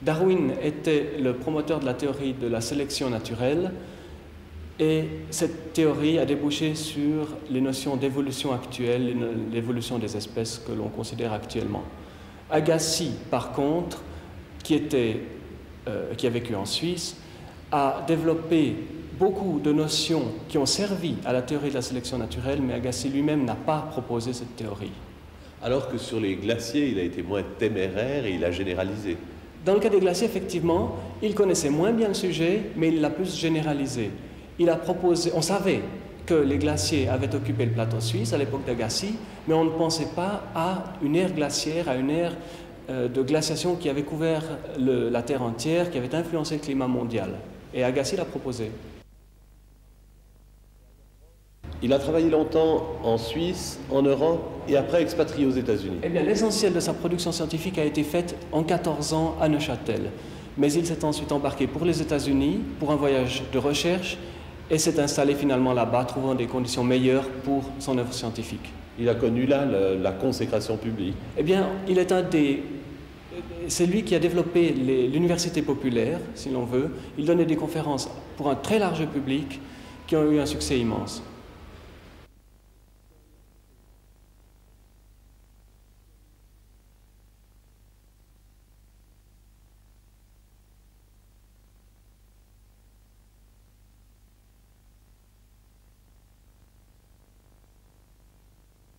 Darwin était le promoteur de la théorie de la sélection naturelle et cette théorie a débouché sur les notions d'évolution actuelle, l'évolution des espèces que l'on considère actuellement. Agassiz, par contre, qui a vécu en Suisse, a développé beaucoup de notions qui ont servi à la théorie de la sélection naturelle, mais Agassiz lui-même n'a pas proposé cette théorie. Alors que sur les glaciers, il a été moins téméraire et il a généralisé. Dans le cas des glaciers, effectivement, il connaissait moins bien le sujet, mais il l'a plus généralisé. Il a proposé, on savait que les glaciers avaient occupé le plateau suisse à l'époque d'Agassiz, mais on ne pensait pas à une ère glaciaire, à une ère de glaciation qui avait couvert la Terre entière, qui avait influencé le climat mondial. Et Agassiz l'a proposé. Il a travaillé longtemps en Suisse, en Europe et après expatrié aux États-Unis. Eh bien, l'essentiel de sa production scientifique a été faite en 14 ans à Neuchâtel. Mais il s'est ensuite embarqué pour les États-Unis pour un voyage de recherche et s'est installé finalement là-bas, trouvant des conditions meilleures pour son œuvre scientifique. Il a connu là la consécration publique. Eh bien, il est c'est lui qui a développé l'université populaire, si l'on veut. Il donnait des conférences pour un très large public qui ont eu un succès immense.